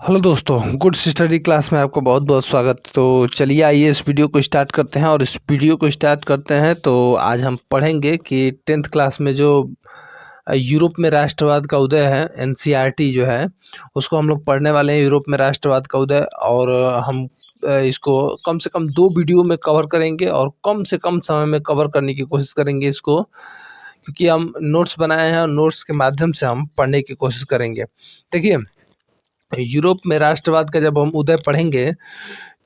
Hello दोस्तों, good study class में आपका बहुत बहुत स्वागत। तो चलिए आइए इस वीडियो को स्टार्ट करते हैं। और इस वीडियो को स्टार्ट करते हैं तो आज हम पढ़ेंगे कि टेंथ क्लास में जो यूरोप में राष्ट्रवाद का उदय है, एनसीईआरटी जो है उसको हम लोग पढ़ने वाले हैं। यूरोप में राष्ट्रवाद का उदय, और हम इसको कम से कम 2 वीडियो में कवर करेंगे और कम से कम समय में कवर करने की कोशिश करेंगे इसको, क्योंकि हम नोट्स बनाए हैं और नोट्स के माध्यम से हम पढ़ने की कोशिश करेंगे। देखिए, यूरोप में राष्ट्रवाद का जब हम उदय पढ़ेंगे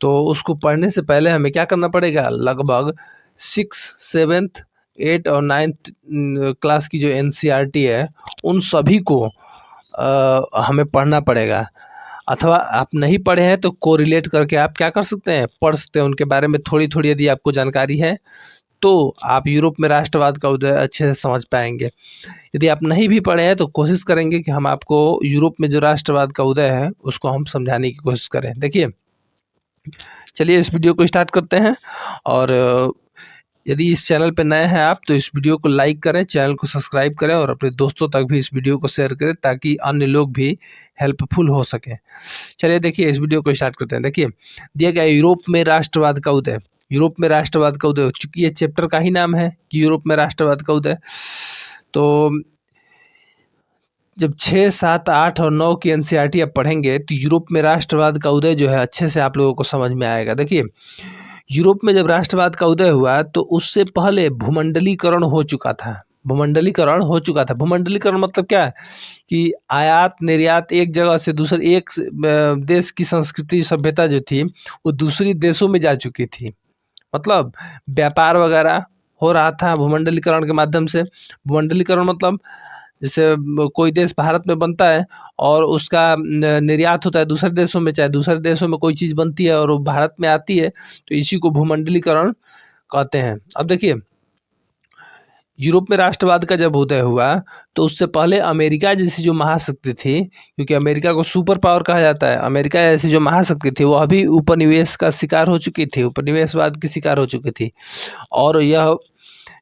तो उसको पढ़ने से पहले हमें क्या करना पड़ेगा, लगभग 6, 7, 8 और 9th क्लास की जो एनसीईआरटी है उन सभी को हमें पढ़ना पड़ेगा। अथवा आप नहीं पढ़े हैं तो कोरिलेट करके आप क्या कर सकते हैं, पढ़ सकते हैं उनके बारे में थोड़ी थोड़ी। यदि आपको जानकारी है तो आप यूरोप में राष्ट्रवाद का उदय अच्छे से समझ पाएंगे। यदि आप नहीं भी पढ़े हैं तो कोशिश करेंगे कि हम आपको यूरोप में जो राष्ट्रवाद का उदय है उसको हम समझाने की कोशिश करें। देखिए, चलिए इस वीडियो को स्टार्ट करते हैं। और यदि इस चैनल पर नए हैं आप तो इस वीडियो को लाइक करें, चैनल को सब्सक्राइब करें और अपने दोस्तों तक भी इस वीडियो को शेयर करें ताकि अन्य लोग भी हेल्पफुल हो सकें। चलिए देखिए इस वीडियो को स्टार्ट करते हैं। देखिए, दिया गया यूरोप में राष्ट्रवाद का उदय। यूरोप में राष्ट्रवाद का उदय, चूंकि ये चैप्टर का ही नाम है कि यूरोप में राष्ट्रवाद का उदय, तो जब 6, 7, 8 और 9 की एनसीईआरटी आप पढ़ेंगे तो यूरोप में राष्ट्रवाद का उदय जो है अच्छे से आप लोगों को समझ में आएगा। देखिए, यूरोप में जब राष्ट्रवाद का उदय हुआ तो उससे पहले भूमंडलीकरण हो चुका था। भूमंडलीकरण हो चुका था। भूमंडलीकरण मतलब क्या है कि आयात निर्यात एक जगह से दूसरे, एक देश की संस्कृति सभ्यता जो थी वो दूसरी देशों में जा चुकी थी। मतलब व्यापार वगैरह हो रहा था भूमंडलीकरण के माध्यम से। भूमंडलीकरण मतलब जैसे कोई देश भारत में बनता है और उसका निर्यात होता है दूसरे देशों में, चाहे दूसरे देशों में कोई चीज़ बनती है और वो भारत में आती है, तो इसी को भूमंडलीकरण कहते हैं। अब देखिए, यूरोप में राष्ट्रवाद का जब उदय हुआ तो उससे पहले अमेरिका जैसी जो महाशक्ति थी, क्योंकि अमेरिका को सुपर पावर कहा जाता है, अमेरिका जैसी जो महाशक्ति थी वो अभी उपनिवेश का शिकार हो चुकी थी, उपनिवेशवाद की शिकार हो चुकी थी। और यह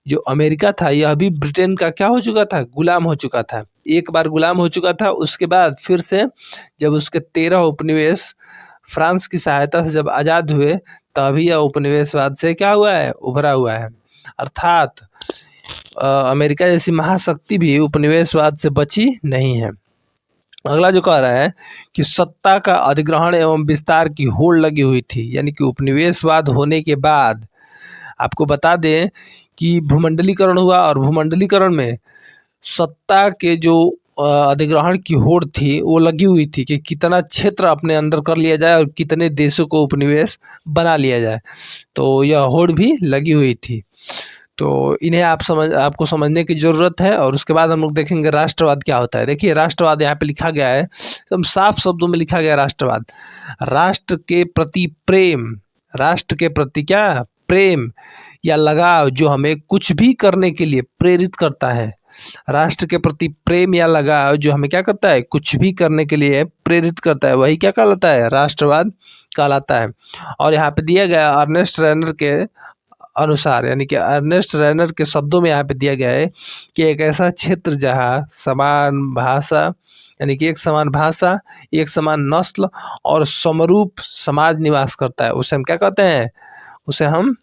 जो अमेरिका था यह अभी ब्रिटेन का क्या हो चुका था, गुलाम हो चुका था। एक बार गुलाम हो चुका था, उसके बाद फिर से जब उसके 13 उपनिवेश फ्रांस की सहायता से जब आज़ाद हुए तभी यह उपनिवेशवाद से क्या हुआ है, उभरा हुआ है। अर्थात अमेरिका जैसी महाशक्ति भी उपनिवेशवाद से बची नहीं है। अगला जो कह रहा है कि सत्ता का अधिग्रहण एवं विस्तार की होड़ लगी हुई थी, यानी कि उपनिवेशवाद होने के बाद आपको बता दें कि भूमंडलीकरण हुआ और भूमंडलीकरण में सत्ता के जो अधिग्रहण की होड़ थी वो लगी हुई थी कि कितना क्षेत्र अपने अंदर कर लिया जाए और कितने देशों को उपनिवेश बना लिया जाए। तो यह होड़ भी लगी हुई थी। तो इन्हें आपको समझने की ज़रूरत है। और उसके बाद हम लोग देखेंगे राष्ट्रवाद क्या होता है। देखिए, राष्ट्रवाद यहाँ पे लिखा गया है, एकदम साफ शब्दों में लिखा गया राष्ट्रवाद, राष्ट्र के प्रति प्रेम, राष्ट्र के प्रति क्या, प्रेम या लगाव जो हमें कुछ भी करने के लिए प्रेरित करता है। राष्ट्र के प्रति प्रेम या लगाव जो हमें क्या करता है, कुछ भी करने के लिए प्रेरित करता है, वही क्या कहलाता है, राष्ट्रवाद कहलाता है। और यहाँ पे दिया गया अर्नेस्ट रेनर के अनुसार, यानी कि अर्नेस्ट रेनर के शब्दों में यहाँ पे दिया गया है कि एक ऐसा क्षेत्र जहाँ समान भाषा, यानी कि एक समान भाषा, एक समान नस्ल और समरूप समाज निवास करता है, उसे हम क्या कहते हैं, उसे हम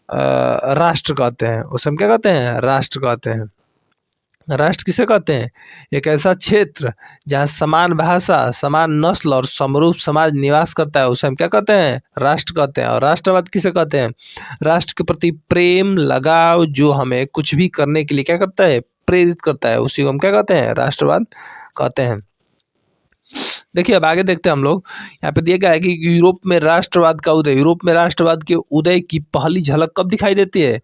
राष्ट्र कहते हैं। उसे हम क्या कहते हैं, राष्ट्र कहते हैं। राष्ट्र किसे कहते हैं, एक ऐसा क्षेत्र जहाँ समान भाषा, समान नस्ल और समरूप समाज निवास करता है, उसे हम क्या कहते हैं, राष्ट्र कहते हैं। और राष्ट्रवाद किसे कहते हैं, राष्ट्र के प्रति प्रेम लगाव जो हमें कुछ भी करने के लिए क्या करता है, प्रेरित करता है, उसी को हम क्या कहते हैं, राष्ट्रवाद कहते हैं। देखिए, अब आगे देखते हैं हम लोग। यहाँ पे दिया गया है कि यूरोप में राष्ट्रवाद का उदय, यूरोप में राष्ट्रवाद के उदय की पहली झलक कब दिखाई देती है,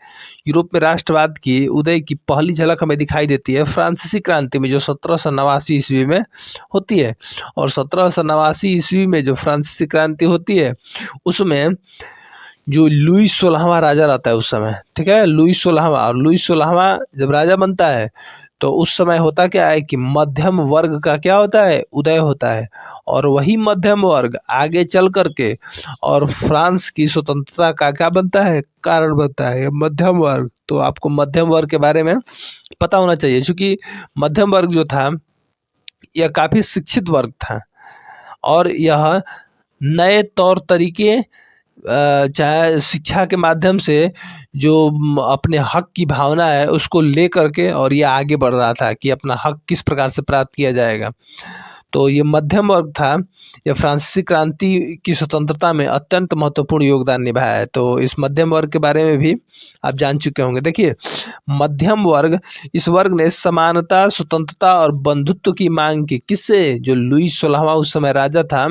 यूरोप में राष्ट्रवाद की उदय की पहली झलक हमें दिखाई देती है फ्रांसीसी क्रांति में, जो 1789 ईस्वी में होती है। और 1789 ईस्वी में जो फ्रांसीसी क्रांति होती है उसमें जो लुई 16वां राजा रहता है उस समय, ठीक है, लुई 16वां। और लुई 16वां जब राजा बनता है तो उस समय होता क्या है कि मध्यम वर्ग का क्या होता है, उदय होता है। और वही मध्यम वर्ग आगे चल करके और फ्रांस की स्वतंत्रता का क्या बनता है, कारण बनता है, मध्यम वर्ग। तो आपको मध्यम वर्ग के बारे में पता होना चाहिए, क्योंकि मध्यम वर्ग जो था यह काफ़ी शिक्षित वर्ग था और यह नए तौर तरीके चाहे शिक्षा के माध्यम से जो अपने हक की भावना है उसको ले करके और ये आगे बढ़ रहा था कि अपना हक किस प्रकार से प्राप्त किया जाएगा। तो ये मध्यम वर्ग था, यह फ्रांसीसी क्रांति की स्वतंत्रता में अत्यंत महत्वपूर्ण योगदान निभाया है। तो इस मध्यम वर्ग के बारे में भी आप जान चुके होंगे। देखिए, मध्यम वर्ग, इस वर्ग ने समानता, स्वतंत्रता और बंधुत्व की मांग की। किससे? जो लुई 16वां उस समय राजा था,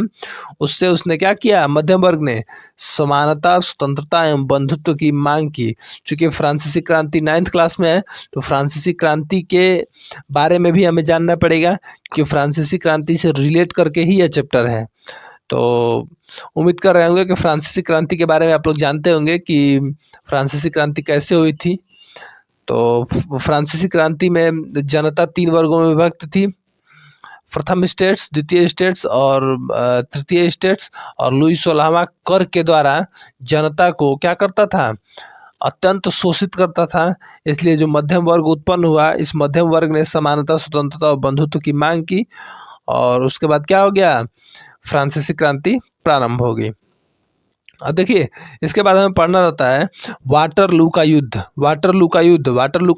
उससे उसने क्या किया? मध्यम वर्ग ने समानता, स्वतंत्रता एवं बंधुत्व की मांग की। चूँकि फ्रांसीसी क्रांति 9th क्लास में है, तो फ्रांसीसी क्रांति के बारे में भी हमें जानना पड़ेगा कि फ्रांसीसी क्रांति से रिलेट करके ही यह चैप्टर है। तो उम्मीद कर रहे होंगे कि फ्रांसीसी क्रांति के बारे में आप लोग जानते होंगे कि फ्रांसीसी क्रांति कैसे हुई थी। तो फ्रांसीसी क्रांति में जनता 3 वर्गों में विभक्त थी, प्रथम स्टेट्स, द्वितीय स्टेट्स और तृतीय स्टेट्स। और लुई 16वां कर के द्वारा जनता को क्या करता था? अत्यंत शोषित करता था। इसलिए जो मध्यम वर्ग उत्पन्न हुआ, इस मध्यम वर्ग ने समानता, स्वतंत्रता और बंधुत्व की मांग की और उसके बाद क्या हो गया? फ्रांसीसी क्रांति प्रारंभ हो गई। अब देखिए, इसके बाद हमें पढ़ना रहता है वाटरलू का युद्ध। वाटरलू का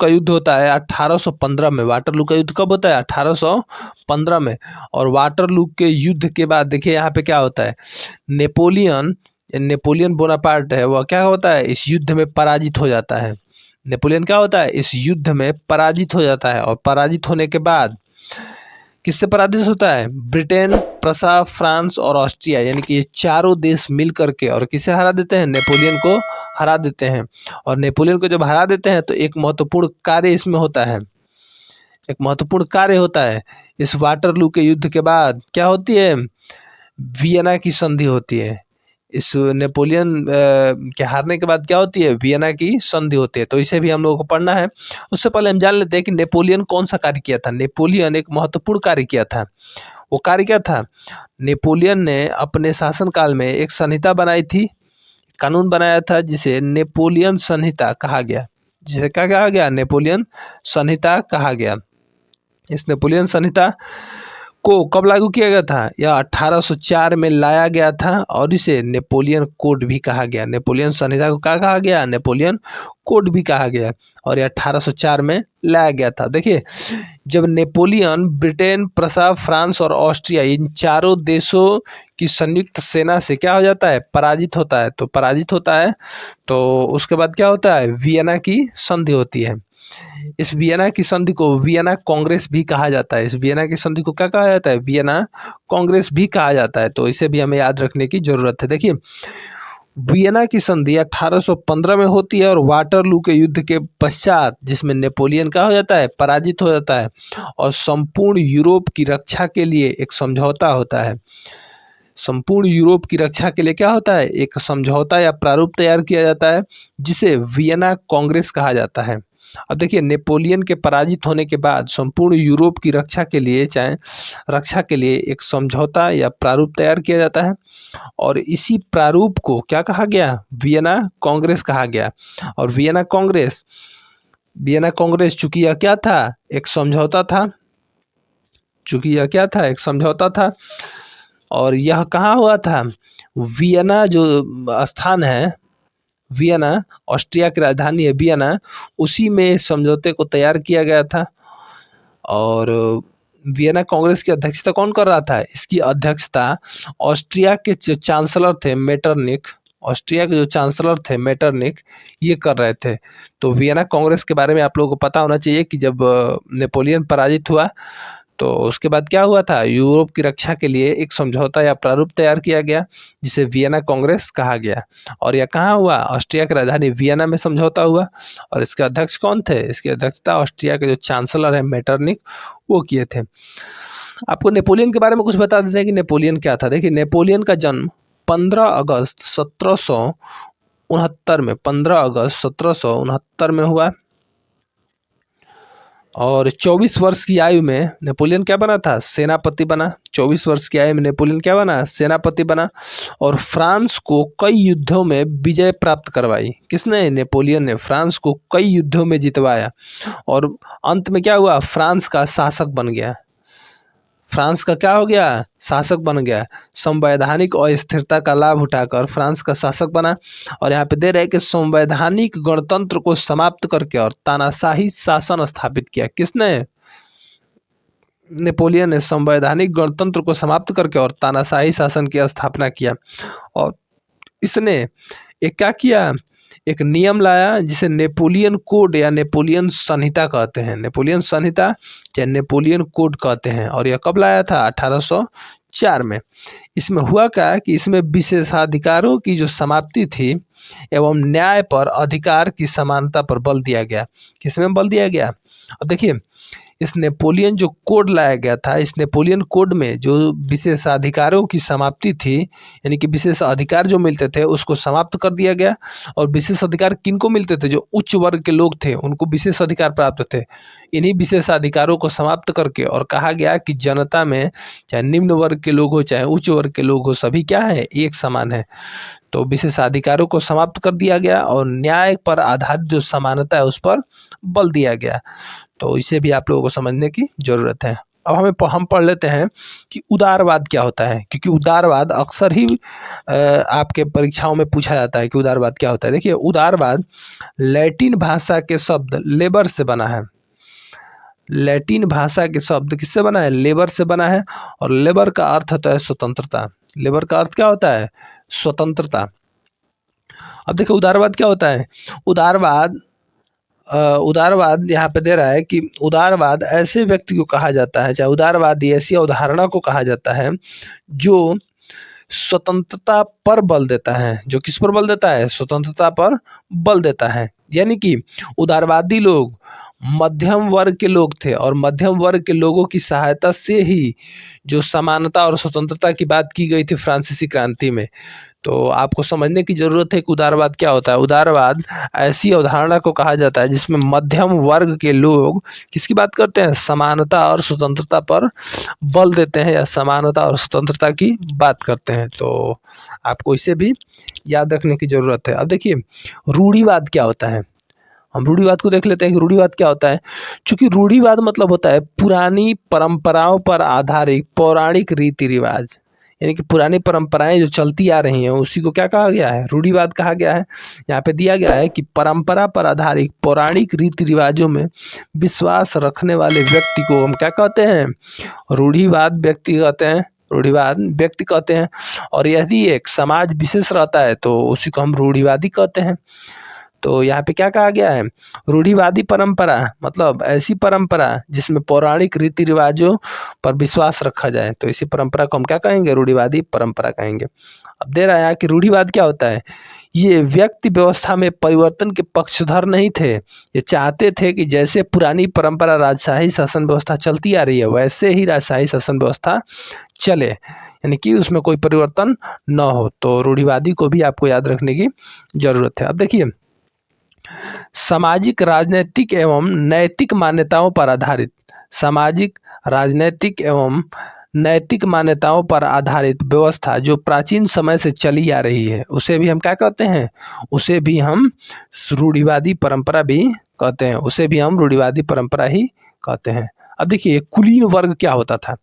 युद्ध होता है 1815 में। वाटरलू का युद्ध कब होता है? 1815 में। और वाटरलू के युद्ध के बाद देखिए यहाँ पे क्या होता है, नेपोलियन बोनापार्ट है, वह क्या होता है? इस युद्ध में पराजित हो जाता है। नेपोलियन क्या होता है? इस युद्ध में पराजित हो जाता है। और पराजित होने के बाद किससे पराजित होता है? ब्रिटेन, प्रसा, फ्रांस और ऑस्ट्रिया, यानी कि ये चारों देश मिल करके और किसे हरा देते हैं? नेपोलियन को हरा देते हैं। और नेपोलियन को जब हरा देते हैं तो एक महत्वपूर्ण कार्य इसमें होता है, एक महत्वपूर्ण कार्य होता है। इस वाटरलू के युद्ध के बाद क्या होती है? वियना की संधि होती है। इस नेपोलियन के हारने के बाद क्या होती है? वियना की संधि होती है। तो इसे भी हम लोगों को पढ़ना है। उससे पहले हम जान लेते हैं कि नेपोलियन कौन सा कार्य किया था। नेपोलियन एक महत्वपूर्ण कार्य किया था। वो कार्य क्या था? नेपोलियन ने अपने शासनकाल में एक संहिता बनाई थी, कानून बनाया था जिसे नेपोलियन संहिता कहा गया। जिसे क्या कहा गया? नेपोलियन संहिता कहा गया। इस नेपोलियन संहिता को कब लागू किया गया था? यह 1804 में लाया गया था और इसे नेपोलियन कोड भी कहा गया। नेपोलियन संहिता को क्या कहा गया? नेपोलियन कोड भी कहा गया। और यह 1804 में लाया गया था। देखिए, जब नेपोलियन ब्रिटेन, प्रसा, फ्रांस और ऑस्ट्रिया, इन चारों देशों की संयुक्त सेना से क्या हो जाता है? पराजित होता है। तो पराजित होता है तो उसके बाद क्या होता है? वियना की संधि होती है। इस वियना की संधि को वियना कांग्रेस भी कहा जाता है। इस वियना की संधि को क्या कहा जाता है? वियना कांग्रेस भी कहा जाता है। तो इसे भी हमें याद रखने की जरूरत है। देखिए, वियना की संधि 1815 में होती है और वाटरलू के युद्ध के पश्चात, जिसमें नेपोलियन का हो जाता है? पराजित हो जाता है और संपूर्ण यूरोप की रक्षा के लिए एक समझौता होता है। संपूर्ण यूरोप की रक्षा के लिए क्या होता है? एक समझौता या प्रारूप तैयार किया जाता है जिसे वियना कांग्रेस कहा जाता है। अब देखिए, नेपोलियन के पराजित होने के बाद संपूर्ण यूरोप की रक्षा के लिए एक समझौता या प्रारूप तैयार किया जाता है और इसी प्रारूप को क्या कहा गया? वियना कांग्रेस कहा गया। और वियना कांग्रेस चूंकि यह क्या था? एक समझौता था। और यह कहाँ हुआ था? वियना जो स्थान है, वियना ऑस्ट्रिया की राजधानी है वियना, उसी में समझौते को तैयार किया गया था। और वियना कांग्रेस की अध्यक्षता कौन कर रहा था? इसकी अध्यक्षता ऑस्ट्रिया के जो चांसलर थे मेटरनिक, ये कर रहे थे। तो वियना कांग्रेस के बारे में आप लोगों को पता होना चाहिए कि जब नेपोलियन पराजित हुआ तो उसके बाद क्या हुआ था? यूरोप की रक्षा के लिए एक समझौता या प्रारूप तैयार किया गया जिसे वियना कांग्रेस कहा गया। और यह कहाँ हुआ? ऑस्ट्रिया की राजधानी वियना में समझौता हुआ। और इसके अध्यक्ष कौन थे? इसकी अध्यक्षता ऑस्ट्रिया के जो चांसलर है मेटरनिक, वो किए थे। आपको नेपोलियन के बारे में कुछ बता देते हैं कि नेपोलियन क्या था। देखिए, नेपोलियन का जन्म 15 अगस्त 1769 में हुआ और 24 वर्ष की आयु में नेपोलियन क्या बना था? सेनापति बना। 24 वर्ष की आयु में नेपोलियन क्या बना? सेनापति बना। और फ्रांस को कई युद्धों में विजय प्राप्त करवाई। किसने? नेपोलियन ने फ्रांस को कई युद्धों में जितवाया और अंत में क्या हुआ? फ्रांस का शासक बन गया। फ्रांस का क्या हो गया, शासक बन गया। संवैधानिक अस्थिरता का लाभ उठाकर फ्रांस का शासक बना। और यहाँ पे दे रहे हैं कि संवैधानिक गणतंत्र को समाप्त करके और तानाशाही शासन स्थापित किया। किसने, नेपोलियन ने संवैधानिक गणतंत्र को समाप्त करके और तानाशाही शासन की स्थापना किया। और इसने एक क्या किया, एक नियम लाया जिसे नेपोलियन कोड या नेपोलियन संहिता कहते हैं। नेपोलियन संहिता या नेपोलियन कोड कहते हैं। और यह कब लाया था, 1804 में। इसमें हुआ क्या कि इसमें विशेषाधिकारों की जो समाप्ति थी एवं न्याय पर अधिकार की समानता पर बल दिया गया। किसमें बल दिया गया, अब देखिए इस नेपोलियन जो कोड लाया गया था, इस नेपोलियन कोड में जो विशेषाधिकारों की समाप्ति थी, यानी कि विशेष अधिकार जो मिलते थे उसको समाप्त कर दिया गया। और विशेष अधिकार किनको मिलते थे, जो उच्च वर्ग के लोग थे उनको विशेष अधिकार प्राप्त थे। इन्हीं विशेष अधिकारों को समाप्त करके और कहा गया कि जनता में चाहे निम्न वर्ग के लोग हो चाहे उच्च वर्ग के लोग हो, सभी क्या है, एक समान है। तो विशेषाधिकारों को समाप्त कर दिया गया और न्याय पर आधारित जो समानता है उस पर बल दिया गया। तो इसे भी आप लोगों को समझने की जरूरत है। अब हम पढ़ लेते हैं कि उदारवाद क्या होता है, क्योंकि उदारवाद अक्सर ही आपके परीक्षाओं में पूछा जाता है कि उदारवाद क्या होता है। देखिए उदारवाद लैटिन भाषा के शब्द लेबर से बना है। लैटिन भाषा के शब्द किससे बना है, लेबर से बना है। और लेबर का अर्थ होता है स्वतंत्रता। लेबर का अर्थ क्या होता है, स्वतंत्रता। अब देखिए उदारवाद क्या होता है, उदारवाद यहाँ पे दे रहा है कि उदारवाद ऐसे व्यक्ति को कहा जाता है, चाहे उदारवादी ऐसी अवधारणा को कहा जाता है जो स्वतंत्रता पर बल देता है। जो किस पर बल देता है, स्वतंत्रता पर बल देता है। यानी कि उदारवादी लोग मध्यम वर्ग के लोग थे और मध्यम वर्ग के लोगों की सहायता से ही जो समानता और स्वतंत्रता की बात की गई थी फ्रांसीसी क्रांति में। तो आपको समझने की जरूरत है कि उदारवाद क्या होता है। उदारवाद ऐसी अवधारणा को कहा जाता है जिसमें मध्यम वर्ग के लोग किसकी बात करते हैं, समानता और स्वतंत्रता पर बल देते हैं या समानता और स्वतंत्रता की बात करते हैं। तो आपको इसे भी याद रखने की जरूरत है। अब देखिए रूढ़िवाद क्या होता है, हम रूढ़िवाद को देख लेते हैं कि रूढ़िवाद क्या होता है। चूंकि रूढ़िवाद मतलब होता है पुरानी परंपराओं पर आधारित पौराणिक रीति रिवाज, यानी कि पुरानी परंपराएं जो चलती आ रही हैं उसी को क्या कहा गया है, रूढ़िवाद कहा गया है। यहाँ पे दिया गया है कि परंपरा पर आधारित पौराणिक रीति रिवाजों में विश्वास रखने वाले व्यक्ति को हम क्या कहते हैं, रूढ़िवाद व्यक्ति कहते हैं, रूढ़िवाद व्यक्ति कहते हैं। और यदि एक समाज विशेष रहता है तो उसी को हम रूढ़िवादी कहते हैं। तो यहाँ पे क्या कहा गया है, रूढ़िवादी परंपरा मतलब ऐसी परंपरा जिसमें पौराणिक रीति रिवाजों पर विश्वास रखा जाए, तो इसी परंपरा को हम क्या कहेंगे, रूढ़िवादी परंपरा कहेंगे। अब दे रहा है कि रूढ़िवाद क्या होता है, ये व्यक्ति व्यवस्था में परिवर्तन के पक्षधर नहीं थे। ये चाहते थे कि जैसे पुरानी परंपरा राजशाही शासन व्यवस्था चलती आ रही है वैसे ही राजशाही शासन व्यवस्था चले, यानी कि उसमें कोई परिवर्तन न हो। तो रूढ़िवादी को भी आपको याद रखने की जरूरत है। अब देखिए सामाजिक राजनैतिक एवं नैतिक मान्यताओं पर आधारित, सामाजिक राजनैतिक एवं नैतिक मान्यताओं पर आधारित व्यवस्था जो प्राचीन समय से चली आ रही है उसे भी हम क्या कहते हैं, उसे भी हम रूढ़िवादी परंपरा भी कहते हैं, उसे भी हम रूढ़िवादी परंपरा ही कहते हैं। अब देखिए कुलीन वर्ग क्या होता था।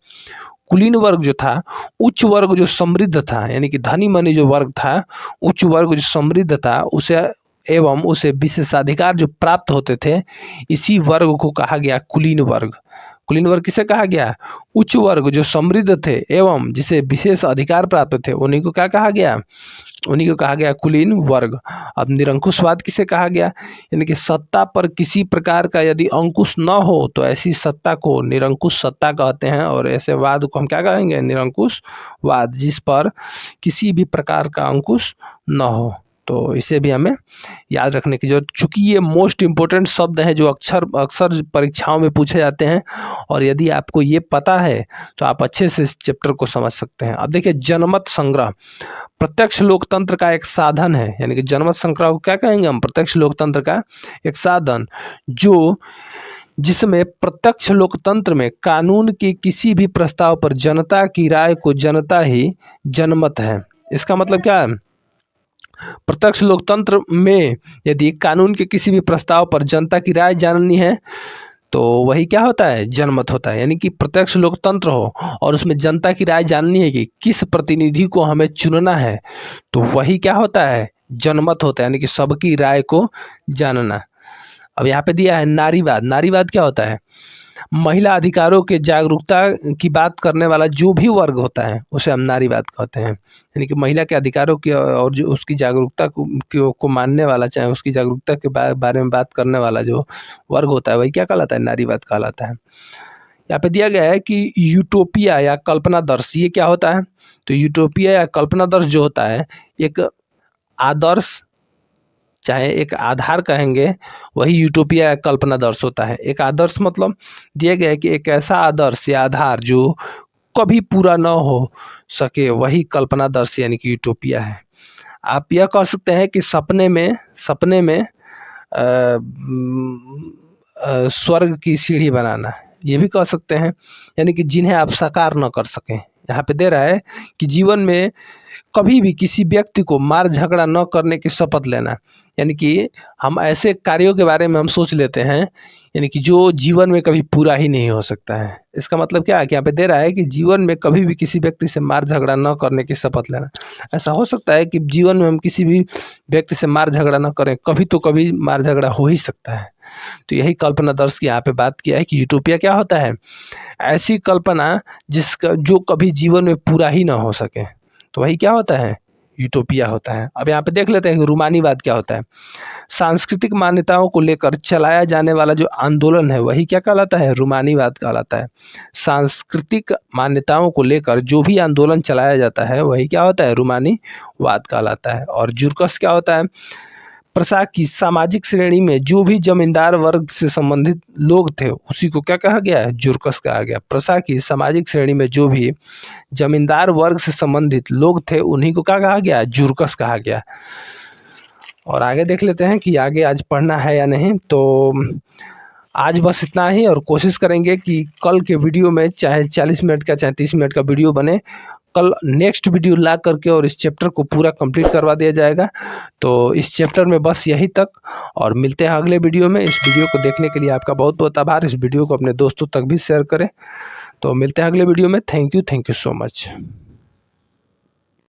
कुलीन वर्ग जो था, उच्च वर्ग जो समृद्ध था, यानी कि धनी मनी जो वर्ग था, उच्च वर्ग जो समृद्ध था उसे एवं उसे विशेषाधिकार जो प्राप्त होते थे, इसी वर्ग को कहा गया कुलीन वर्ग। कुलीन वर्ग किसे कहा गया, उच्च वर्ग जो समृद्ध थे एवं जिसे विशेष अधिकार प्राप्त थे उन्हीं को क्या कहा गया, उन्हीं को कहा गया कुलीन वर्ग। अब निरंकुशवाद किसे कहा गया, यानी कि सत्ता पर किसी प्रकार का यदि अंकुश न हो तो ऐसी सत्ता को निरंकुश सत्ता कहते हैं। और ऐसे वाद को हम क्या कहेंगे, निरंकुशवाद, जिस पर किसी भी प्रकार का अंकुश न हो। तो इसे भी हमें याद रखने की जरूरत, चूँकि ये मोस्ट इम्पोर्टेंट शब्द हैं जो अक्सर परीक्षाओं में पूछे जाते हैं। और यदि आपको ये पता है तो आप अच्छे से इस चैप्टर को समझ सकते हैं। अब देखिए जनमत संग्रह प्रत्यक्ष लोकतंत्र का एक साधन है, यानी कि जनमत संग्रह को क्या कहेंगे हम, प्रत्यक्ष लोकतंत्र का एक साधन, जिसमें प्रत्यक्ष लोकतंत्र में कानून के किसी भी प्रस्ताव पर जनता की राय को जनता ही जनमत है। इसका मतलब क्या है, प्रत्यक्ष लोकतंत्र में यदि कानून के किसी भी प्रस्ताव पर जनता की राय जाननी है तो वही क्या होता है, जनमत होता है। यानी कि प्रत्यक्ष लोकतंत्र हो और उसमें जनता की राय जाननी है कि किस प्रतिनिधि को हमें चुनना है, तो वही क्या होता है, जनमत होता है। यानी कि सबकी राय को जानना। अब यहाँ पे दिया है नारीवाद। नारीवाद क्या होता है, महिला अधिकारों के जागरूकता की बात करने वाला जो भी वर्ग होता है उसे हम नारीवाद कहते हैं। यानी कि महिला के अधिकारों की और जो उसकी जागरूकता को मानने वाला, चाहे उसकी जागरूकता के बारे में बात करने वाला जो वर्ग होता है वही क्या कहलाता है, नारीवाद कहलाता है। यहाँ पे दिया गया है कि यूटोपिया या कल्पनादर्श ये क्या होता है। तो यूटोपिया या कल्पनादर्श जो होता है एक आदर्श, चाहे एक आधार कहेंगे, वही यूटोपिया या कल्पनादर्श होता है। एक आदर्श मतलब दिया गया है कि एक ऐसा आदर्श या आधार जो कभी पूरा न हो सके, वही कल्पनादर्श यानी कि यूटोपिया है। आप यह कह सकते हैं कि सपने में स्वर्ग की सीढ़ी बनाना, ये भी कह सकते हैं। यानी कि जिन्हें आप साकार न कर सकें। यहाँ पे दे रहा है कि जीवन में कभी भी किसी व्यक्ति को मार झगड़ा न करने की शपथ लेना। यानी कि हम ऐसे कार्यों के बारे में हम सोच लेते हैं, यानी कि जो जीवन में कभी पूरा ही नहीं हो सकता है। इसका मतलब क्या है कि यहाँ पे दे रहा है कि जीवन में कभी भी किसी व्यक्ति से मार झगड़ा न करने की शपथ लेना। ऐसा हो सकता है कि जीवन में हम किसी भी व्यक्ति से मार झगड़ा न करें, कभी तो कभी मार झगड़ा हो ही सकता है। तो यही कल्पनादर्श की यहाँ पे बात किया है कि यूटोपिया क्या होता है, ऐसी कल्पना जिसका जो कभी जीवन में पूरा ही ना हो सके, तो वही क्या होता है, यूटोपिया होता है। अब यहाँ पे देख लेते हैं कि रूमानीवाद क्या होता है। सांस्कृतिक मान्यताओं को लेकर चलाया जाने वाला जो आंदोलन है वही क्या कहलाता है, रूमानीवाद कहलाता है। सांस्कृतिक मान्यताओं को लेकर जो भी आंदोलन चलाया जाता है वही क्या होता है, रूमानीवाद कहलाता है। और जुर्कस क्या होता है, प्रशा की सामाजिक श्रेणी में जो भी जमींदार वर्ग से संबंधित लोग थे उसी को क्या कहा गया है, जुर्कस कहा गया। प्रशा की सामाजिक श्रेणी में जो भी जमींदार वर्ग से संबंधित लोग थे उन्हीं को क्या कहा गया, जुर्कस कहा गया। और आगे देख लेते हैं कि आगे आज पढ़ना है या नहीं। तो आज बस इतना ही, और कोशिश करेंगे कि कल के वीडियो में चाहे 40 मिनट का चाहे 30 मिनट का वीडियो बने, कल नेक्स्ट वीडियो ला करके और इस चैप्टर को पूरा कंप्लीट करवा दिया जाएगा। तो इस चैप्टर में बस यही तक, और मिलते हैं अगले वीडियो में। इस वीडियो को देखने के लिए आपका बहुत बहुत आभार। इस वीडियो को अपने दोस्तों तक भी शेयर करें। तो मिलते हैं अगले वीडियो में। Thank you so much.